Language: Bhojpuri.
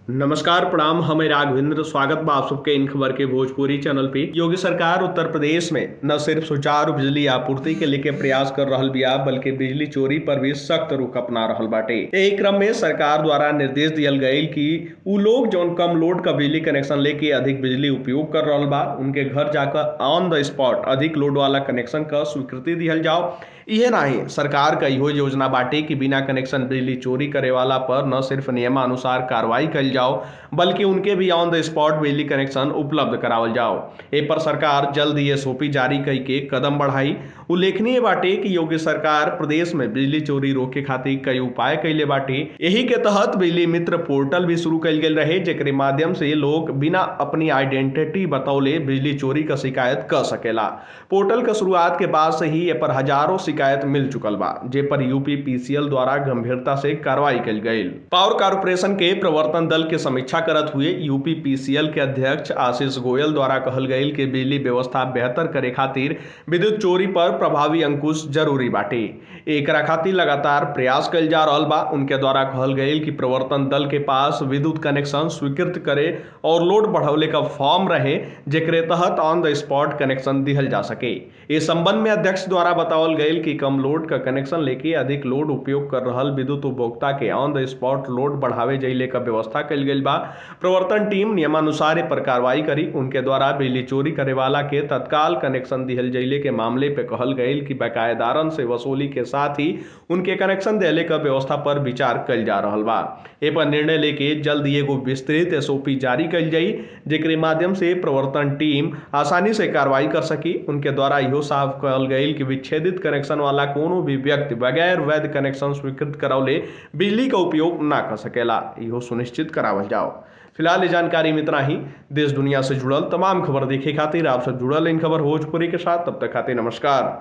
नमस्कार प्रणाम। हमें राघवेंद्र स्वागत बा आप सबके इन खबर के भोजपुरी चैनल पे। योगी सरकार उत्तर प्रदेश में न सिर्फ सुचारू बिजली आपूर्ति के लेके प्रयास कर रहल बिया बल्कि बिजली चोरी पर भी सख्त रुख अपना रहल बाटे। एही क्रम में सरकार द्वारा निर्देश दियल गईल कि उ लोग जौन कम लोड का बिजली कनेक्शन लेके अधिक बिजली उपयोग कर रहल बा उनके घर जाकर ऑन द स्पॉट अधिक लोड वाला कनेक्शन का स्वीकृति दिहल जाओ। इहे नाही, सरकार का इहो योजना बाटे कि बिना कनेक्शन बिजली चोरी करे वाला पर न सिर्फ नियमानुसार कार्रवाई कल जाओ बल्कि उनके भी ऑन द स्पॉट बिजली कनेक्शन उपलब्ध करावल जाओ। ए पर सरकार जल्द ही एसओपी जारी कई के कदम बढ़ाई। उल्लेखनीय बाटे कि योगी सरकार प्रदेश में बिजली चोरी रोके खातिर कई उपाय कैले बाटे। यही के तहत बिजली मित्र पोर्टल भी शुरू कल गेल रहे, जेकरे माध्यम से लोग बिना अपनी आइडेंटिटी बतौले बिजली चोरी का शिकायत कर सकेला। पोर्टल का शुरुआत के बाद से ही ए पर हजारों शिकायत मिल चुकल बा, जे पर यूपी पीसीएल द्वारा गंभीरता से कार्रवाई कल गई। पावर कारपोरेशन के प्रवर्तन दल के समीक्षा करत हुए यूपी पीसीएल के अध्यक्ष आशीष गोयल द्वारा कहल गई कि बिजली व्यवस्था बेहतर करे खातिर विद्युत चोरी पर प्रभावी अंकुश जरूरी बाटे। एकरा खातिर लगातार प्रयास कल जा रहल बा। उनके द्वारा कहल गई कि प्रवर्तन दल के पास विद्युत कनेक्शन स्वीकृत करे और लोड बढ़ौले का फॉर्म रहे, जेकरे तहत ऑन द स्पॉट कनेक्शन दिहल जा सके। इस संबंध में अध्यक्ष द्वारा बतावल गई कि कम लोड का कनेक्शन लेके अधिक लोड उपयोग कर रहल विद्युत उपभोक्ता के ऑन द स्पॉट लोड बढ़ावे जैले का व्यवस्था कल गई बा। प्रवर्तन टीम नियमानुसार पर कार्रवाई करी। उनके द्वारा बिजली चोरी करे वाला के तत्काल कनेक्शन दिहल जैले के मामले पे कहल गई कि बकायेदारन से वसूली के साथ ही उनके कनेक्शन देले का व्यवस्था पर विचार कल जा रहल बा। ए पर निर्णय लेके जल्द ही एगो विस्तृत एसओपी जारी कल जाई, जेकरे माध्यम से प्रवर्तन टीम आसानी से कार्रवाई कर सकी। उनके द्वारा इहो साफ कहल गई कि विच्छेदित कनेक्शन वाला कोनो भी व्यक्ति बगैर वैध कनेक्शन स्वीकृत करौले बिजली का उपयोग ना कर सकेला, इहो सुनिश्चित करावल जाओ। फिलहाल ये जानकारी में इतना ही। देश दुनिया से जुड़ल तमाम खबर देखे खातिर आप सब जुड़ल इन खबर भोजपुरी के साथ। तब तक खातिर नमस्कार।